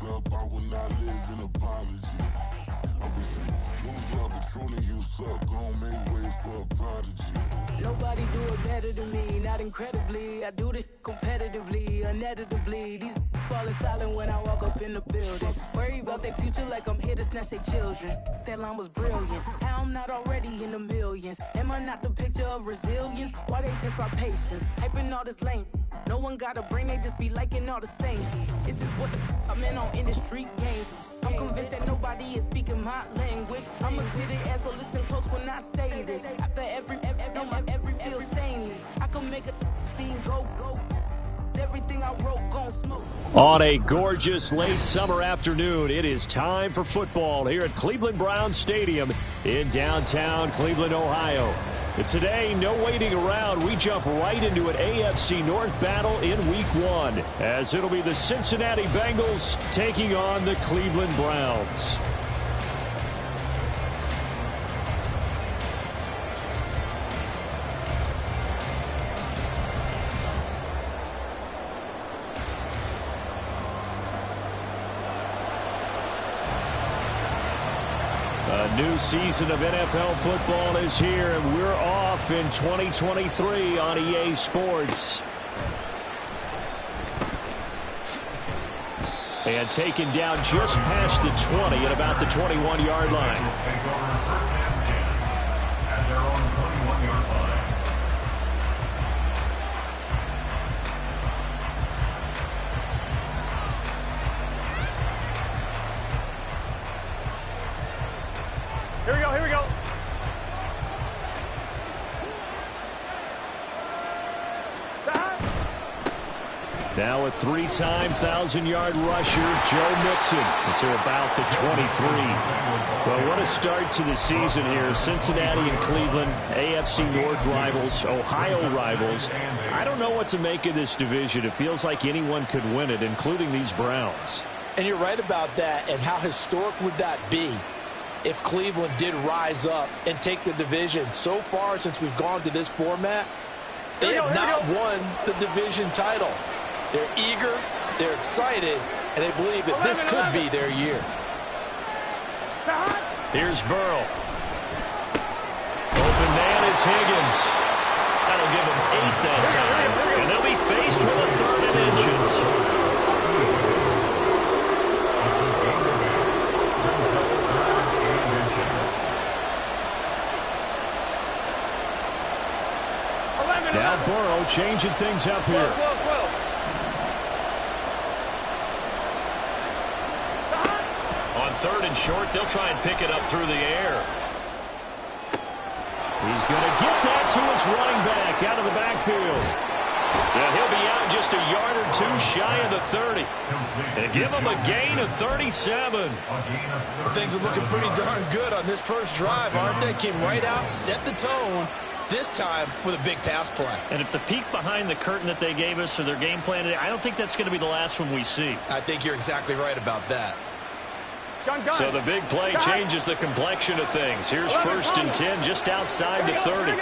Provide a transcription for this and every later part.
up, I will not live in apology. I wish you lose love, but truly you suck. Gon' make way for a prodigy. Nobody do it better than me, not incredibly. I do this competitively, uneditably. These falling silent when I walk up in the building. Worry about their future like I'm here to snatch their children. That line was brilliant. How I'm not already in the millions? Am I not the picture of resilience? Why they test my patience? Hyping all this lame. No one got a brain, they just be liking all the same. This is what the I'm in on industry game. I'm convinced that nobody is speaking my language. I'm a good ass, so listen close when I say this. After every feel stainless. I can make a scene go. Everything I wrote gon' smoke. On a gorgeous late summer afternoon, it is time for football here at Cleveland Browns Stadium in downtown Cleveland, Ohio. But today, no waiting around. We jump right into an AFC North battle in Week 1, as it'll be the Cincinnati Bengals taking on the Cleveland Browns. A new season of NFL football is here, and we're off in 2023 on EA Sports. And taken down just past the 20 at about the 21-yard line. Here we go. Now a three-time 1,000-yard rusher, Joe Mixon, to about the 23. Well, what a start to the season here. Cincinnati and Cleveland, AFC North rivals, Ohio rivals. I don't know what to make of this division. It feels like anyone could win it, including these Browns. And you're right about that. And how historic would that be if Cleveland did rise up and take the division? So far, since we've gone to this format, they have not won the division title. They're eager, they're excited, and they believe that this could be their year. Here's Burrow. Open man is Higgins. That'll give them 8 that time, and they'll be faced with a 3rd and inches. Now Burrow changing things up here. On 3rd and short, they'll try and pick it up through the air. He's going to get that to his running back out of the backfield. Yeah, he'll be out just a yard or 2 shy of the 30. And give him a gain of 37. Well, things are looking pretty darn good on this first drive, aren't they? Came right out, set the tone. This time with a big pass play. And if the peek behind the curtain that they gave us or their game plan today, I don't think that's going to be the last one we see. I think you're exactly right about that. So the big play changes the complexion of things. Here's 1st and 10 just outside the 30.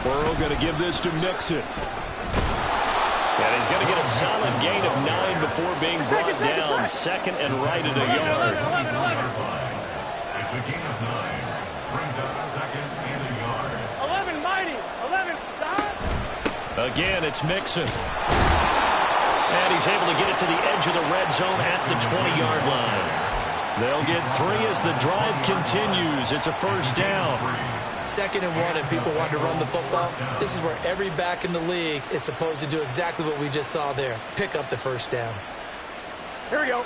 Burrow going to give this to Mixon. And he's going to get a solid gain of 9 before being brought down. 2nd and right at a yard. It's a gain of 9. Brings up 2nd and a yard. 11, mighty. 11, stop. Again, it's Mixon. And he's able to get it to the edge of the red zone at the 20-yard line. They'll get 3 as the drive continues. It's a 1st down. 2nd and 1, and people want to run the football. This is where every back in the league is supposed to do exactly what we just saw there. Pick up the 1st down. Here we go.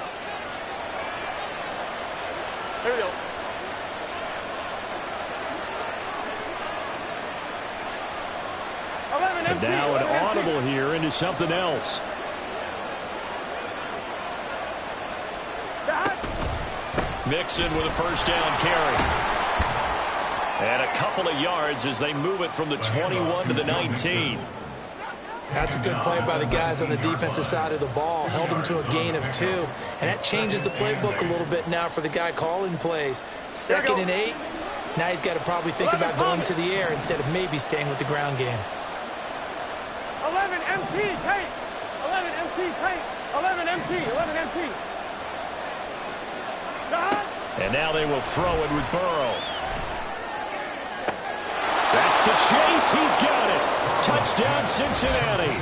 And now an audible here into something else. Mixon with a 1st down carry. And a couple of yards as they move it from the 21 to the 19. That's a good play by the guys on the defensive side of the ball. Held them to a gain of 2. And that changes the playbook a little bit now for the guy calling plays. 2nd and 8. Now he's got to probably think about going to the air instead of maybe staying with the ground game. 11 MT, tape. 11 MT, tape. 11 MT, 11 MT. And now they will throw it with Burrow. That's to Chase. He's got it. Touchdown, Cincinnati.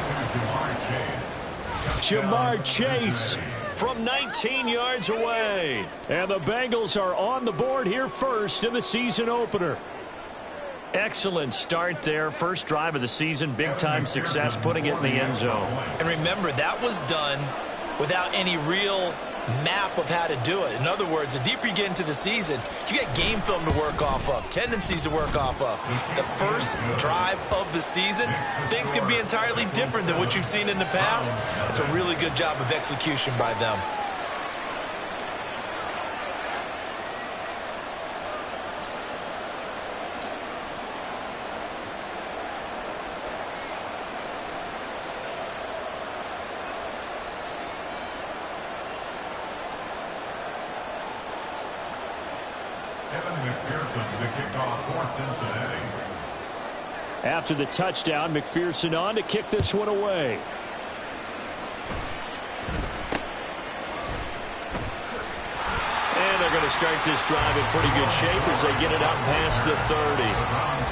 Ja'Marr Chase from 19 yards away. And the Bengals are on the board here first in the season opener. Excellent start there. First drive of the season. Big-time success putting it in the end zone. And remember, that was done without any real map of how to do it. In other words, the deeper you get into the season, you get game film to work off of, tendencies to work off of. The first drive of the season, things can be entirely different than what you've seen in the past. It's a really good job of execution by them. After the touchdown, McPherson on to kick this one away. And they're going to start this drive in pretty good shape as they get it out past the 30.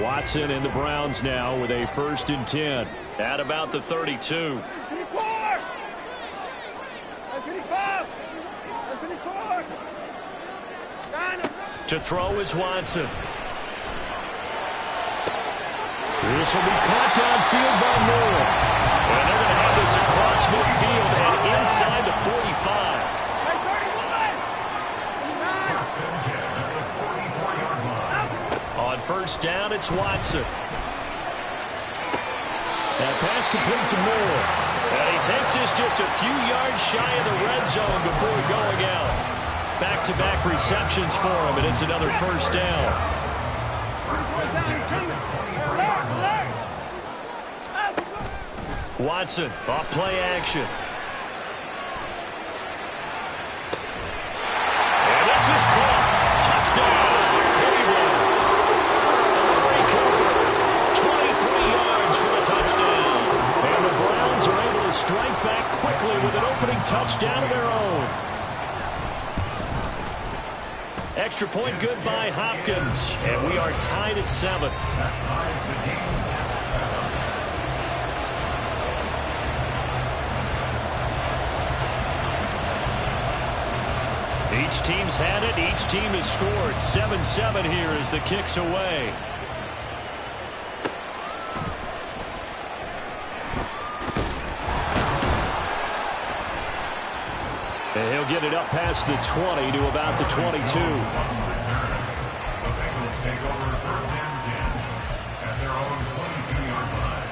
Watson and the Browns now with a 1st and 10 at about the 32. To throw is Watson. This will be caught downfield by Moore. And they're going to have this across midfield and inside the 45. On 1st down, it's Watson. That pass complete to Moore. And he takes this just a few yards shy of the red zone before going out. Back-to-back receptions for him, and it's another 1st down. Watson, off play action. And this is caught. Touchdown, Cleveland. Amari Cooper, 23 yards for a touchdown. And the Browns are able to strike back quickly with an opening touchdown of their own. Extra point good by Hopkins. And we are tied at 7. Each team's had it. Each team has scored. 7-7 here as the kick's away. And he'll get it up past the 20 to about the 22. The Bengals take over 1st and 10 at their own 22-yard line.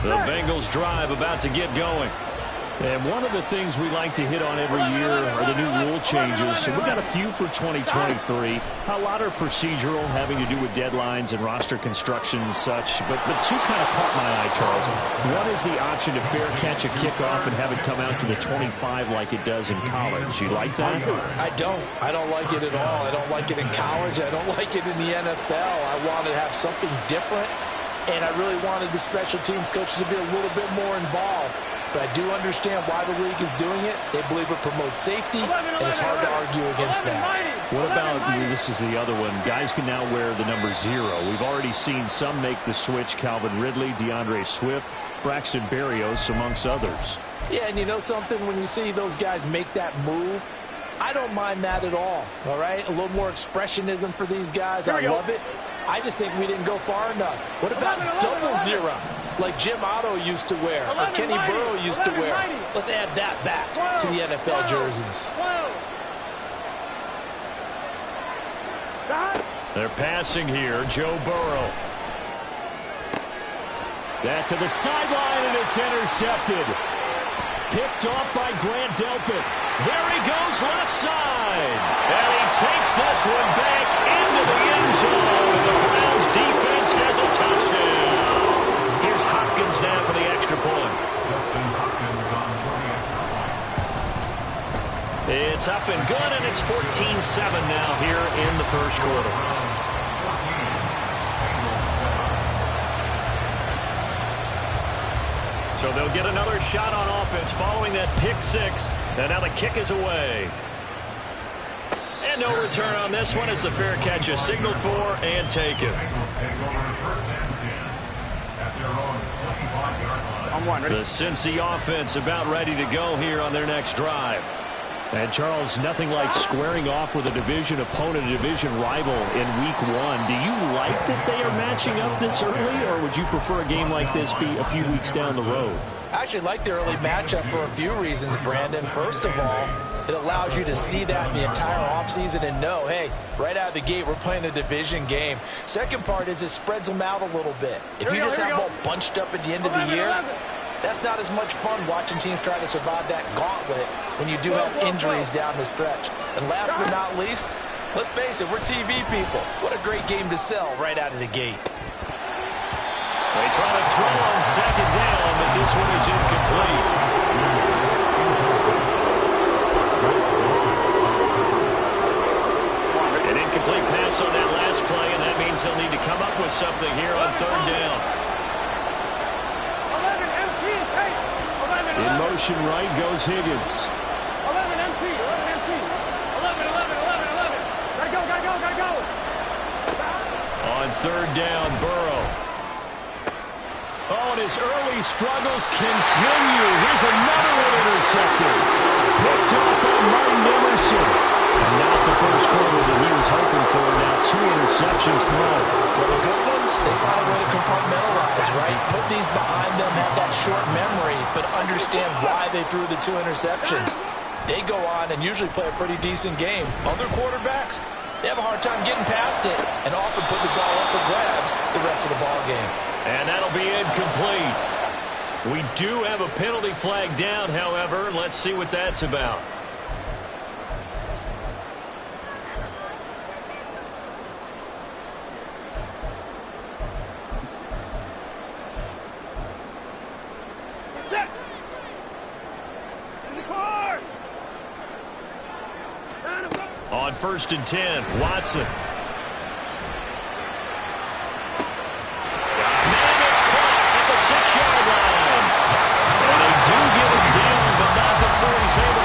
The Bengals drive about to get going. And one of the things we like to hit on every year are the new rule changes. And we got a few for 2023. A lot are procedural, having to do with deadlines and roster construction and such. But two kind of caught my eye, Charles. One is the option to fair catch a kickoff and have it come out to the 25 like it does in college. You like that? I don't. I don't like it at all. I don't like it in college. I don't like it in the NFL. I want to have something different. And I really wanted the special teams coaches to be a little bit more involved. But I do understand why the league is doing it. They believe it promotes safety, and it's hard to argue against that. What about, this is the other one, guys can now wear the number 0. We've already seen some make the switch, Calvin Ridley, DeAndre Swift, Braxton Berrios, amongst others. Yeah, and you know something? When you see those guys make that move, I don't mind that at all right? A little more expressionism for these guys. I love it. I just think we didn't go far enough. What about double 0? Like Jim Otto used to wear, or Kenny Burrow used to wear. Let's add that back to the NFL jerseys. They're passing here, Joe Burrow. That to the sideline, and it's intercepted. Picked off by Grant Delpit. There he goes, left side. And he takes this one back into the end zone. The Browns defense has a touchdown. Here's Hopkins It's up and good, and it's 14-7 now here in the first quarter. So they'll get another shot on offense following that pick six. And now the kick is away. And no return on this one as the fair catch is signaled for and taken. The Cincy offense about ready to go here on their next drive. And Charles, nothing like squaring off with a division opponent, a division rival in week one. Do you like that they are matching up this early, or would you prefer a game like this be a few weeks down the road? I actually like the early matchup for a few reasons, Brandon. First of all, it allows you to see that in the entire offseason and know, hey, right out of the gate, we're playing a division game. Second part is it spreads them out a little bit. If you just have them all bunched up at the end of the year, that's not as much fun watching teams try to survive that gauntlet when you do have injuries down the stretch. And last but not least, let's face it, we're TV people. What a great game to sell right out of the gate. They try to throw on second down, but this one is incomplete. An incomplete pass on that last play, and that means they'll need to come up with something here on third down. In motion right goes Higgins. 11 MT, 11 MT. 11. Gotta go. On third down, Burrow. Oh, and his early struggles continue. Here's another one intercepted. Picked up by Martin Emerson. And not the first quarter that he was hoping for. Now 2 interceptions thrown. Well, the good ones, they find a way to compartmentalize, right? Put these behind them, have that short memory, but understand why they threw the 2 interceptions. They go on and usually play a pretty decent game. Other quarterbacks, they have a hard time getting past it and often put the ball up for grabs the rest of the ball game. And that'll be incomplete. We do have a penalty flag down, however. Let's see what that's about. Set. In the car. On 1st and 10, Watson.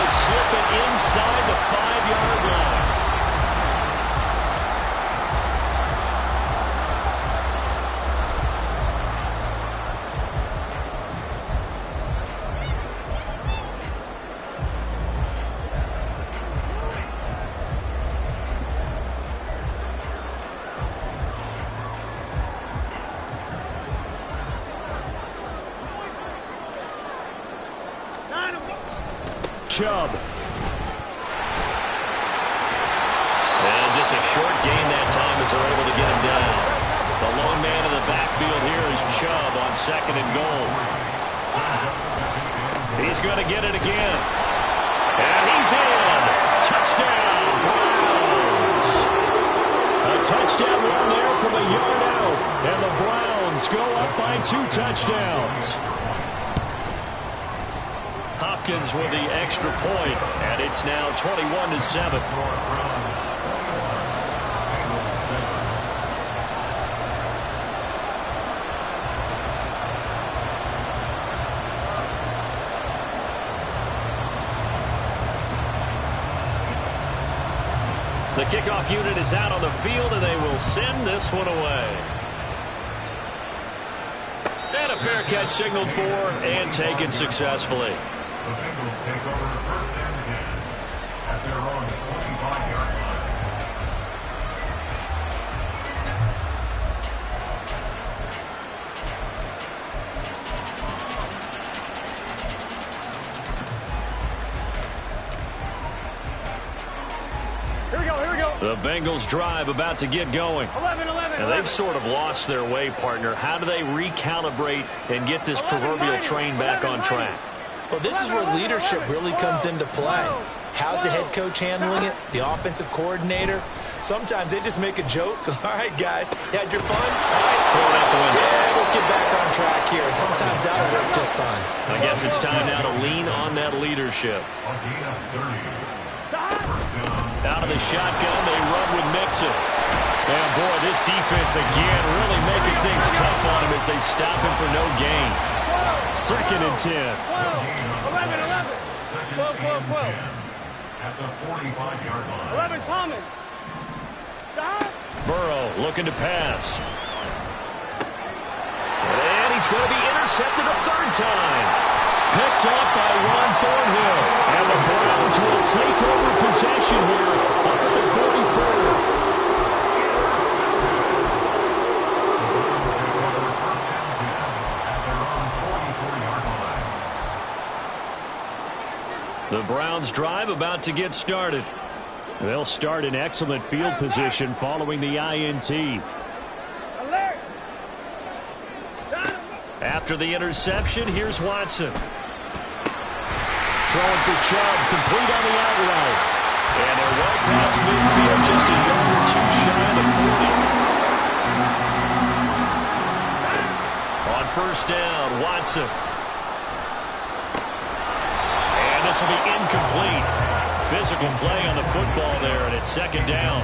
Slip it inside the 5-yard line. Chubb. And just a short gain that time as they're able to get him down. The lone man in the backfield here is Chubb on 2nd and goal. He's going to get it again. And he's in. Touchdown, Browns. A touchdown run there from a yard out. And the Browns go up by 2 touchdowns. Hopkins with the extra point, and it's now 21-7. The kickoff unit is out on the field, and they will send this one away. And a fair catch signaled for and taken successfully. The Bengals take over 1st and 10 at their own 25-yard line. Here we go. The Bengals drive about to get going. 11. And they've sort of lost their way, partner. How do they recalibrate and get this proverbial train back on track? Well, this is where leadership really comes into play. How's the head coach handling it? The offensive coordinator? Sometimes they just make a joke. All right, guys, you had your fun? All right, throw it out the window. Yeah, let's get back on track here. And sometimes that'll work just fine. I guess it's time now to lean on that leadership. On gain of 30. Out of the shotgun, they run with Mixon. And boy, this defense again really making things tough on him as they stop him for no gain. 2nd and 10. 11. 12. At the 45-yard line. 11, Thomas. Stop. Burrow looking to pass. And he's going to be intercepted a 3rd time. Picked up by Ron Thornhill. And the Browns will take over possession here up at the 44. The Browns drive about to get started. They'll start in excellent field position following the INT. Alert. After the interception, here's Watson. Throwing for Chubb, complete on the outright. And they're well past midfield, just a yard or two shy of the 40. On 1st down, Watson. And this will be incomplete. Physical play on the football there, and it's 2nd down.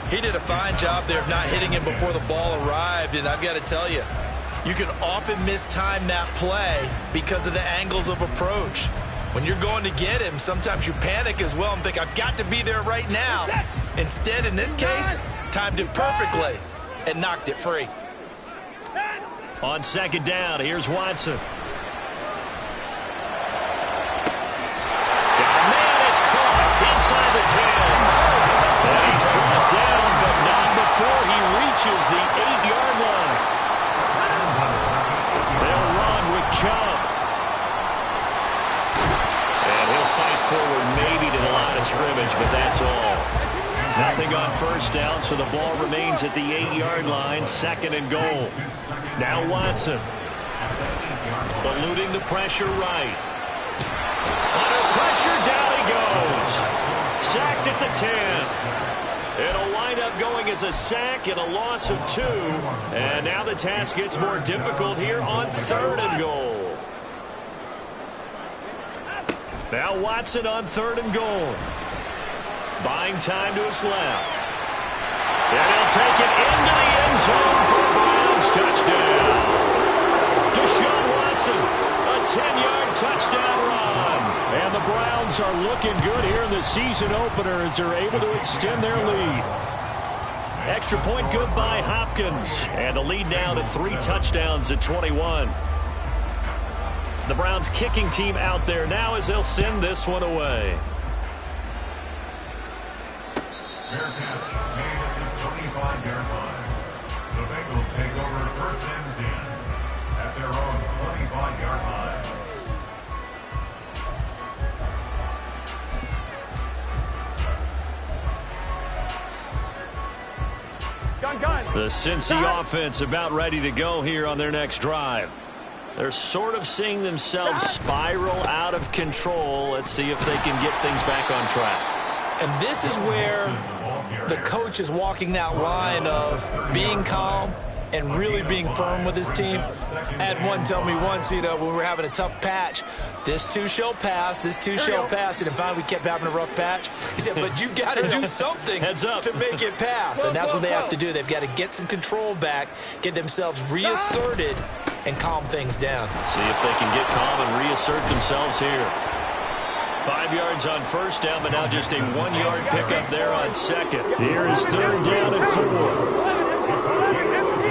He did a fine job there of not hitting him before the ball arrived, and I've got to tell you, you can often mistime that play because of the angles of approach. When you're going to get him, sometimes you panic as well and think, I've got to be there right now. Instead, in this case, timed it perfectly and knocked it free. On 2nd down, here's Watson. Inside the 10. And he's brought down, but not before he reaches the 8-yard line. They'll run with Chubb. And he'll fight forward maybe to the line of scrimmage, but that's all. Nothing on 1st down, so the ball remains at the 8-yard line, 2nd and goal. Now Watson. Eluding the pressure right. Under pressure, down he goes. Sacked at the 10. It'll wind up going as a sack and a loss of 2. And now the task gets more difficult here on 3rd and goal. Now Watson on 3rd and goal. Buying time to his left. And he'll take it into the end zone for a Browns touchdown. Deshaun Watson, a 10-yard touchdown run. And the Browns are looking good here in the season opener as they're able to extend their lead. Extra point good by Hopkins. And the lead now to 3 touchdowns at 21. The Browns kicking team out there now as they'll send this one away. Fair catch made at the 25-yard line. The Bengals take over 1st and 10 at their own 25-yard line. Gun. The Cincy offense about ready to go here on their next drive. They're sort of seeing themselves spiral out of control. Let's see if they can get things back on track. And this is where the coach is walking that line of being calm and really being firm with his team. I had one tell me once, when we were having a tough patch, this too shall pass, this too shall pass. And finally we kept having a rough patch. He said, but you've got to do something to make it pass. And that's what they have to do. They've got to get some control back, get themselves reasserted, and calm things down. See if they can get calm and reassert themselves here. 5 yards on 1st down, but now just a 1-yard pickup there on 2nd. Here is 3rd down and 4. 11 empty.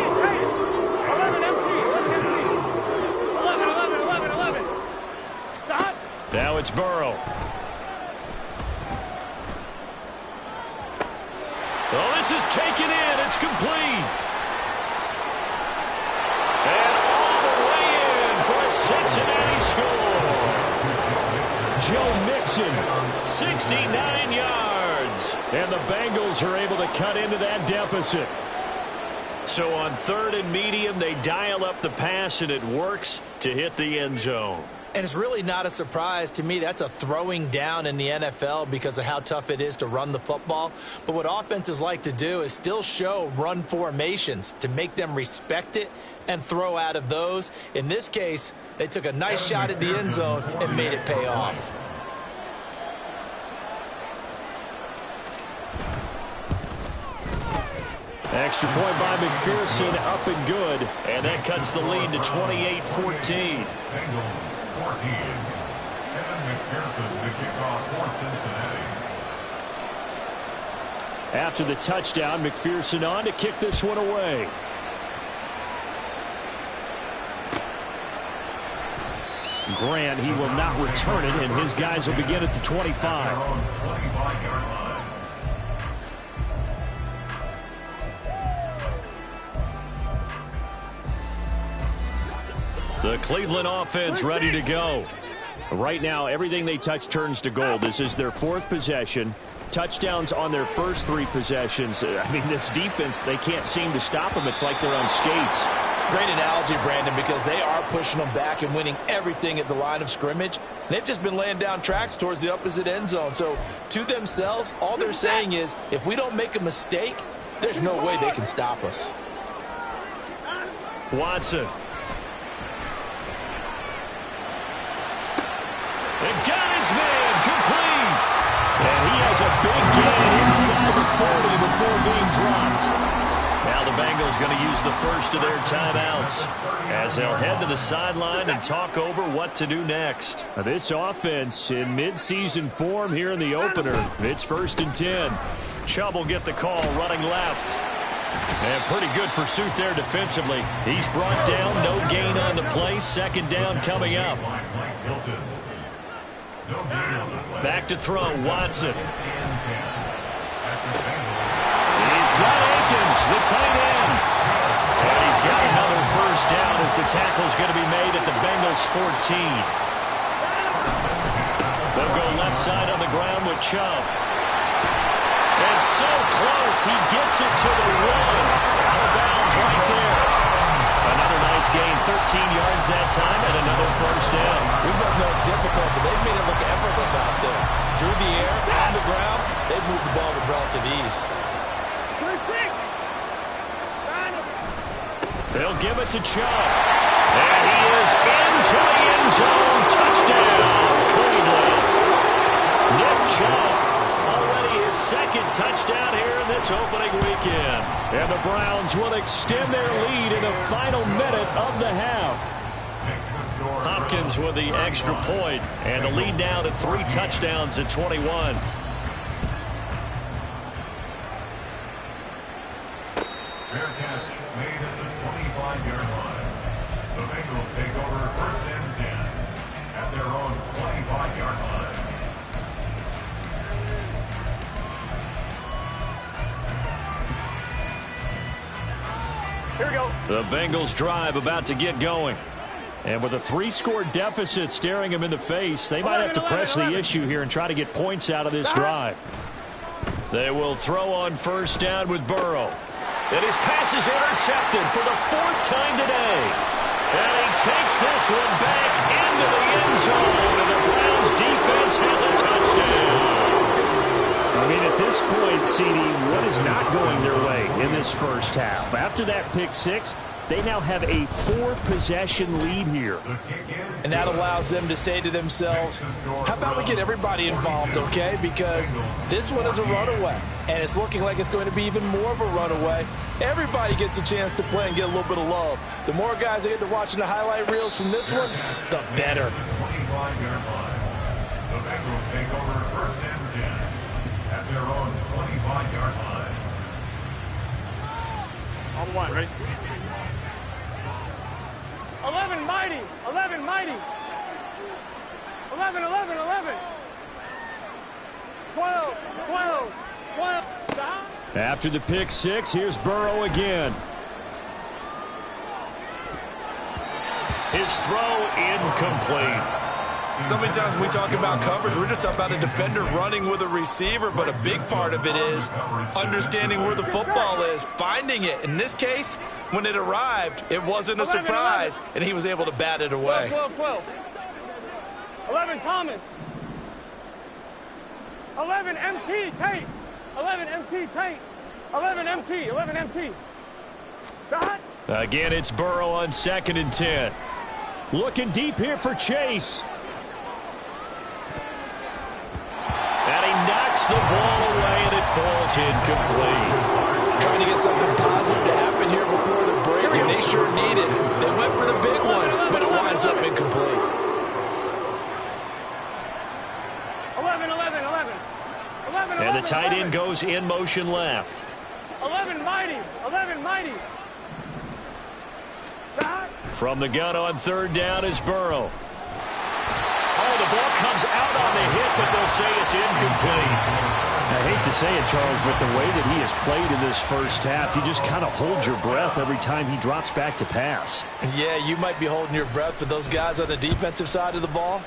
Stop. Now it's Burrow. Oh, this is taken in. It's complete. And all the way in for a Cincinnati score. Joe Mixon, 69 yards. And the Bengals are able to cut into that deficit. So on 3rd and medium, they dial up the pass, and it works to hit the end zone. And it's really not a surprise to me. That's a throwing down in the NFL because of how tough it is to run the football. But what offenses like to do is still show run formations to make them respect it and throw out of those. In this case, they took a nice shot at the end zone and made it pay off. Extra point by McPherson, up and good. And that cuts the lead to 28-14. Bengals 14. Kevin McPherson, the kickoff for Cincinnati. After the touchdown, McPherson on to kick this one away. Grant, he will not return it, and his guys will begin at the 25. 25-yard line. The Cleveland offense ready to go. Right now, everything they touch turns to gold. This is their 4th possession. Touchdowns on their first 3 possessions. I mean, this defense, they can't seem to stop them. It's like they're on skates. Great analogy, Brandon, because they are pushing them back and winning everything at the line of scrimmage. They've just been laying down tracks towards the opposite end zone. So to themselves, all they're saying is, if we don't make a mistake, there's no way they can stop us. Watson. And got his man complete. And he has a big gain inside the 40 before being dropped. Now the Bengals going to use the first of their timeouts as they'll head to the sideline and talk over what to do next. Now this offense in midseason form here in the opener. It's 1st and 10. Chubb will get the call running left. And pretty good pursuit there defensively. He's brought down, no gain on the play. 2nd down coming up. Back to throw, Watson. He's got Akins, the tight end. And he's got another first down as the tackle's going to be made at the Bengals 14. They'll go left side on the ground with Chubb. And so close, he gets it to the 1. Out of bounds right there. Another nice gain, 13 yards that time, and another first down. We both know it's difficult, but they've made it look effortless out there. Through the air, on the ground, they've moved the ball with relative ease. They'll give it to Chubb. And he is into the end zone. Touchdown, Cleveland. Nick Chubb, already his 2nd touchdown here in this opening weekend. And the Browns will extend their lead in the final minute of the half. Hopkins with the extra point, and the lead now to 3 touchdowns at 21. Fair catch made at the 25-yard line. The Bengals take over 1st and 10 at their own 25-yard line. Here we go. The Bengals drive about to get going. And with a 3-score deficit staring them in the face, they might have to press the issue here and try to get points out of this drive. They will throw on 1st down with Burrow. And his pass is intercepted for the 4th time today. And he takes this one back into the end zone. And the Browns defense has a touchdown. I mean, at this point, CD, what is not going their way in this first half? After that pick 6, they now have a 4-possession lead here. And that allows them to say to themselves, how about we get everybody involved, okay? Because this one is a runaway, and it's looking like it's going to be even more of a runaway. Everybody gets a chance to play and get a little bit of love. The more guys that get to watching the highlight reels from this one, the better. 25-yard line. The Bengals take over 1st and 10 at their own 25-yard line. On the line, ready? 11 mighty, 11 mighty. 11, 11, 11. 12, 12, 12. Down. After the pick 6, here's Burrow again. His throw incomplete. So many times when we talk about coverage, we're just about a defender running with a receiver, but a big part of it is understanding where the football is, finding it. In this case, when it arrived, it wasn't a surprise, and he was able to bat it away. 12, 12, 11, Thomas. 11, MT, Tate. 11, MT, Tate. 11, MT, 11, MT. Dot. Again, it's Burrow on 2nd and 10. Looking deep here for Chase. And he knocks the ball away, and it falls incomplete. Trying to get something tight end goes in motion left. 11 mighty. 11 mighty. From the gun on third down is Burrow. Oh, the ball comes out on the hit, but they'll say it's incomplete. I hate to say it, Charles, but the way that he has played in this first half, you just kind of hold your breath every time he drops back to pass. Yeah, you might be holding your breath, but those guys on the defensive side of the ball,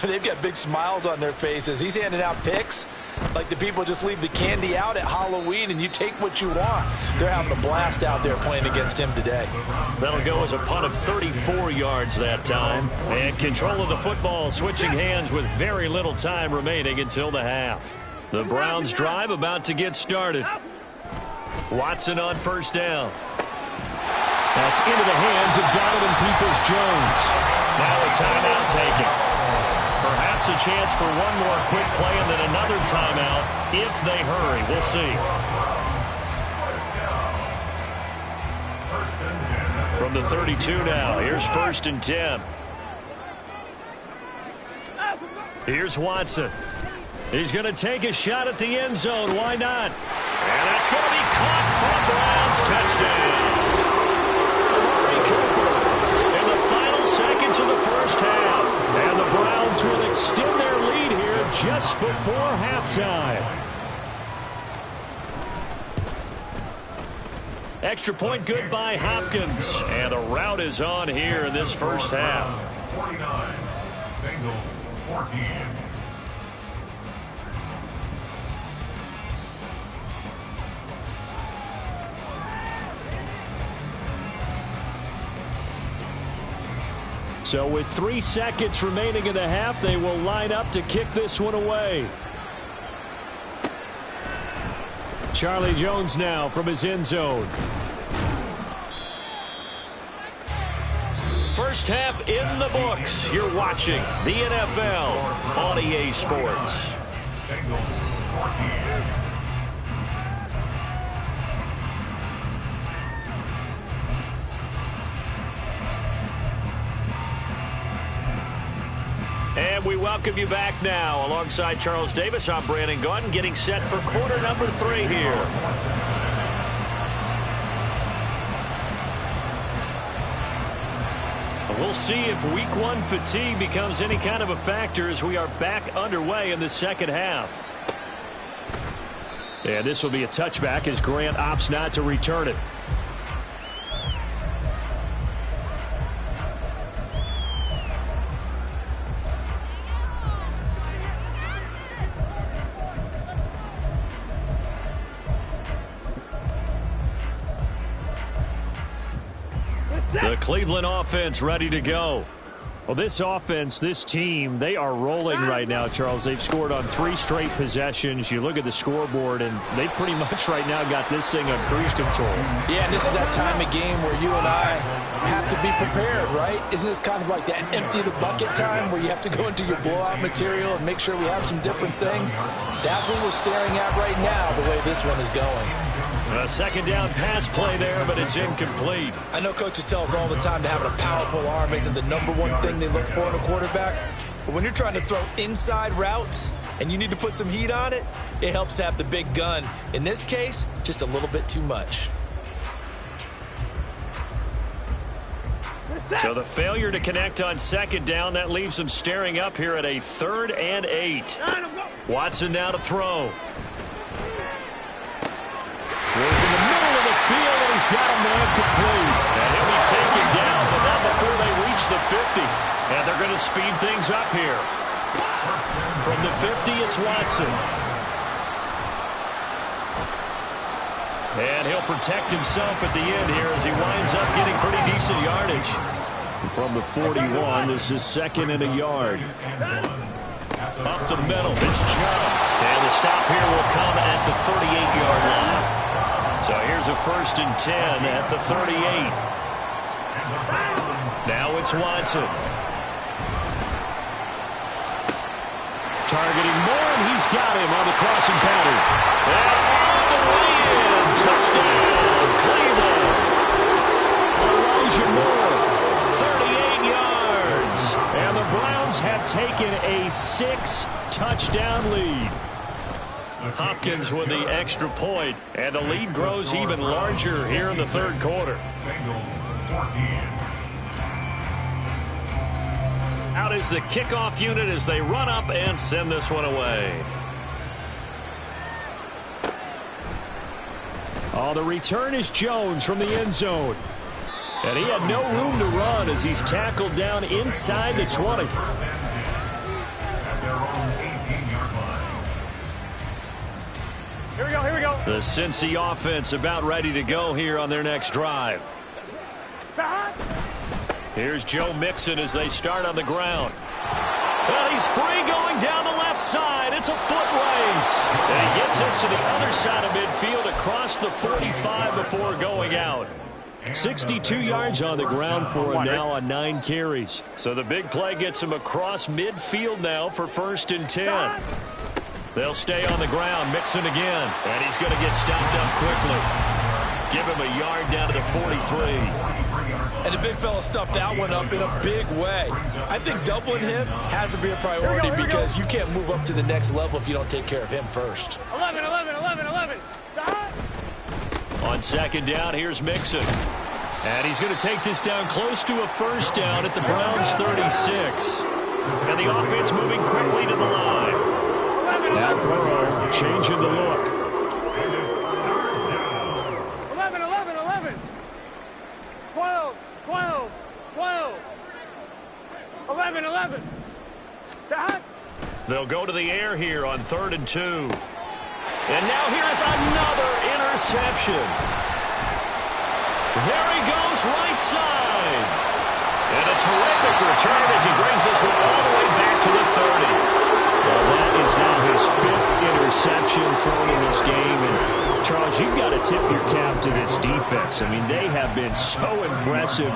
they've got big smiles on their faces. He's handing out picks like the people just leave the candy out at Halloween and you take what you want. They're having a blast out there playing against him today. That'll go as a punt of 34 yards that time. And control of the football switching hands with very little time remaining until the half. The Browns drive about to get started. Watson on first down. That's into the hands of Donovan Peoples-Jones. Now a timeout taken. Perhaps a chance for one more quick play and then another timeout if they hurry. We'll see. From the 32 now, here's 1st and 10. Here's Watson. He's going to take a shot at the end zone. Why not? And that's going to be caught for a Browns touchdown. Amari Cooper in the final seconds of the first half. And the Browns will extend their lead here just before halftime. Extra point good by Hopkins. And the route is on here in this first half. 49. Bengals 14. So with 3 seconds remaining in the half, they will line up to kick this one away. Charlie Jones now from his end zone. First half in the books. You're watching the NFL on EA Sports. Bengals 14. And we welcome you back now. Alongside Charles Davis, I'm Brandon Gunn, getting set for quarter number 3 here. We'll see if week 1 fatigue becomes any kind of a factor as we are back underway in the second half. And this will be a touchback as Grant opts not to return it. The Cleveland offense ready to go. Well, this offense, this team, they are rolling right now, Charles. They've scored on 3 straight possessions. You look at the scoreboard, and they pretty much right now got this thing on cruise control. Yeah, and this is that time of game where you and I have to be prepared, right? Isn't this kind of like that empty the bucket time where you have to go into your blowout material and make sure we have some different things? That's what we're staring at right now, the way this one is going. A second down pass play there, but it's incomplete. I know coaches tell us all the time that having a powerful arm isn't the #1 thing they look for in a quarterback. But when you're trying to throw inside routes and you need to put some heat on it, it helps to have the big gun. In this case, just a little bit too much. So the failure to connect on second down, that leaves them staring up here at a 3rd and 8. Watson now to throw. Goes in the middle of the field, and he's got a man complete. And he'll be taken down, but not before they reach the 50. And they're going to speed things up here. From the 50, it's Watson. And he'll protect himself at the end here as he winds up getting pretty decent yardage. From the 41, this is 2nd and a yard. Up the middle, it's Chubb. And the stop here will come at the 38-yard line. So here's a 1st and 10 at the 38. Now it's Watson. Targeting Moore, and he's got him on the crossing pattern. And on the way in, touchdown, Cleveland. Elijah Moore, 38 yards. And the Browns have taken a 6-touchdown lead. Hopkins with the extra point, and the lead grows even larger here in the third quarter. Bengals 14. Out is the kickoff unit as they run up and send this one away. Oh, the return is Jones from the end zone. And he had no room to run as he's tackled down inside the 20. At their own 18-yard line. Here we go, here we go. The Cincy offense about ready to go here on their next drive. Here's Joe Mixon as they start on the ground. And he's free going down the left side. It's a foot race. And he gets us to the other side of midfield across the 45 before going out. 62 yards on the ground for him now on 9 carries. So the big play gets him across midfield now for 1st and 10. They'll stay on the ground. Mixon again. And he's going to get stopped up quickly. Give him a yard down to the 43. And the big fella stuffed that one up in a big way. I think doubling him has to be a priority because you can't move up to the next level if you don't take care of him first. 11, 11, 11, 11. On 2nd down, here's Mixon. And he's going to take this down close to a 1st down at the Browns 36. And the offense moving quickly to the line. Now Burrow changing the look. 11, 11, 11. 12, 12, 12. 11, 11. They'll go to the air here on 3rd and 2. And now here is another interception. There he goes, right side. And a terrific return as he brings this one all the way back to the 30. Well, that is now his 5th interception thrown in this game. And, Charles, you've got to tip your cap to this defense. I mean, they have been so impressive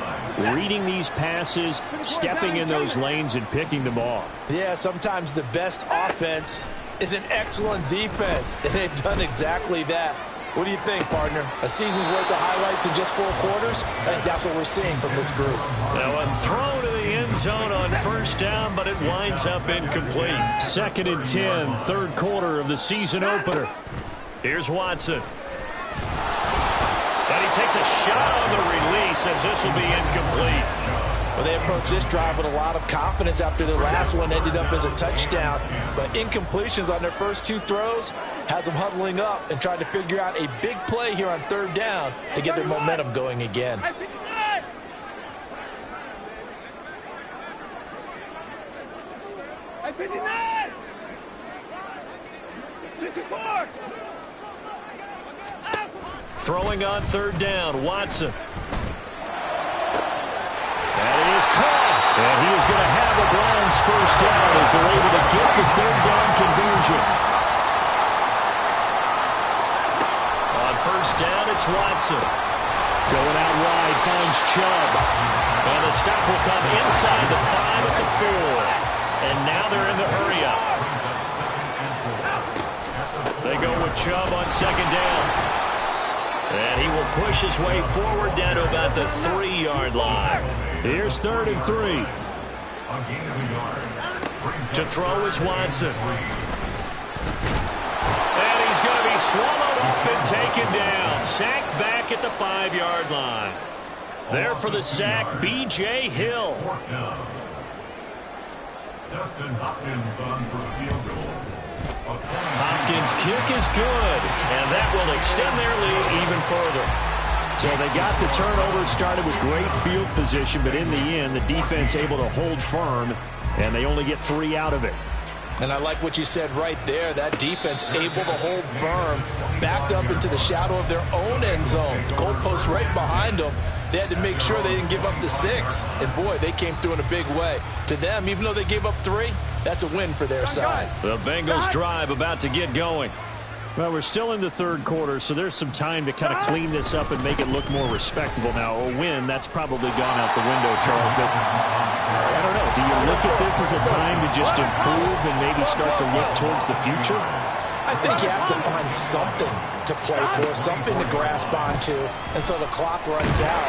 reading these passes, stepping in those lanes, and picking them off. Yeah, sometimes the best offense is an excellent defense, and they've done exactly that. What do you think, partner? A season's worth of highlights in just 4 quarters? I think that's what we're seeing from this group. Now a throw to the end zone on 1st down, but it winds up incomplete. 2nd and 10, 3rd quarter of the season opener. Here's Watson. And he takes a shot on the release as this will be incomplete. Well, they approached this drive with a lot of confidence after their last one ended up as a touchdown. But incompletions on their first 2 throws has them huddling up and trying to figure out a big play here on 3rd down to get their momentum going again. Throwing on 3rd down, Watson. And it is caught. And he is going to have the Browns 1st down as they're able to get the 3rd down conversion. On 1st down, it's Watson. Going out wide, finds Chubb. And the stop will come inside the 5 at the 4. And now they're in the hurry up. They go with Chubb on 2nd down. And he will push his way forward down to about the 3-yard line. Here's 3rd and 3. To throw is Watson. And he's going to be swallowed up and taken down. Sacked back at the 5-yard line. There for the sack, B.J. Hill. Dustin Hopkins on for the field goal. Hopkins' kick is good, and that will extend their lead even further. So they got the turnover started with great field position, but in the end, the defense able to hold firm, and they only get 3 out of it. And I like what you said right there. That defense able to hold firm, backed up into the shadow of their own end zone. Goalpost right behind them. They had to make sure they didn't give up the 6. And, boy, they came through in a big way. To them, even though they gave up 3, that's a win for their side. The Bengals drive about to get going. Well, we're still in the 3rd quarter, so there's some time to kind of clean this up and make it look more respectable now. A win, that's probably gone out the window, Charles. But I don't know. Do you look at this as a time to just improve and maybe start to look towards the future? I think you have to find something to play for, something to grasp onto until the clock runs out.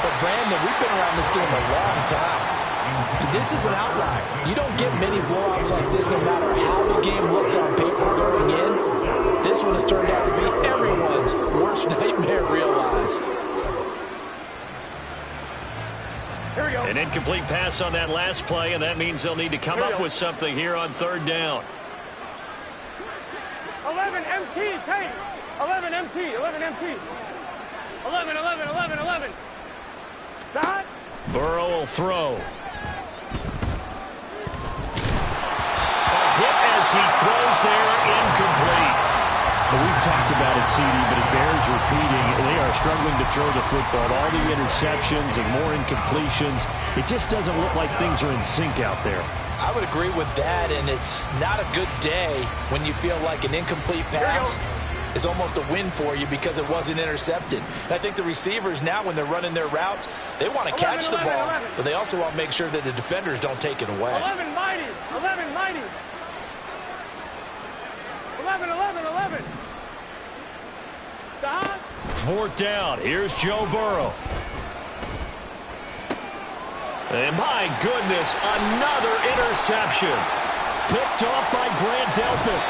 But, Brandon, we've been around this game a long time. This is an outlier. You don't get many blowouts like this no matter how the game looks on paper going in. this one has turned out to be everyone's worst nightmare realized. Here we go. An incomplete pass on that last play, and that means they'll need to come up with something here on third down. 11 MT, Tate. 11 MT, 11 MT. 11, 11, 11, 11. Dot. Burrow will throw. A hit as he throws there, incomplete. Well, we've talked about it, CD, but it bears repeating. They are struggling to throw the football. All the interceptions and more incompletions. It just doesn't look like things are in sync out there. I would agree with that, and it's not a good day when you feel like an incomplete pass is almost a win for you because it wasn't intercepted. And I think the receivers now, when they're running their routes, they want to catch the ball, but they also want to make sure that the defenders don't take it away. 11 mighty, 11 mighty. 11, 11, 11. Dot. Fourth down. Here's Joe Burrow. And my goodness, another interception. Picked off by Grant Delpit.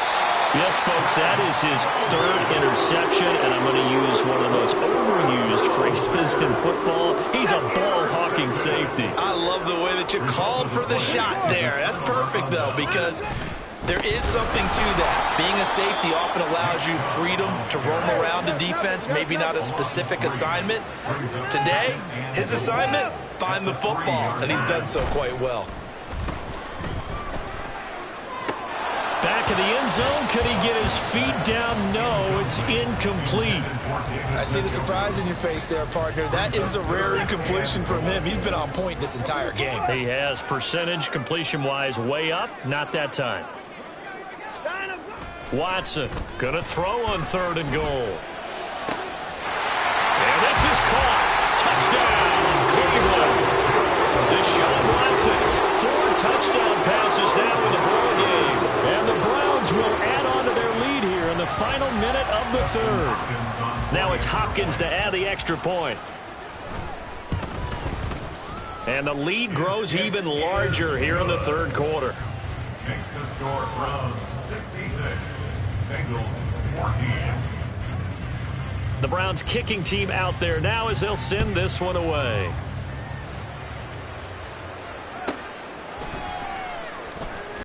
Yes, folks, that is his third interception, and I'm going to use one of the most overused phrases in football. He's a ball-hawking safety. I love the way that you called for the shot there. That's perfect, though, because there is something to that. Being a safety often allows you freedom to roam around the defense, maybe not a specific assignment. Today, his assignment, find the football, and he's done so quite well. Back of the end zone, could he get his feet down? No, it's incomplete. I see the surprise in your face there, partner. That is a rare incompletion from him. He's been on point this entire game. He has percentage completion-wise way up, not that time. Watson gonna throw on third and goal. And this is caught. Touchdown, Cleveland. Deshaun Watson, 4 touchdown passes now in the ball game. And the Browns will add on to their lead here in the final minute of the third. Now it's Hopkins to add the extra point. And the lead grows even larger here in the third quarter. Makes the score Browns 66, Bengals 14. The Browns kicking team out there now as they'll send this one away.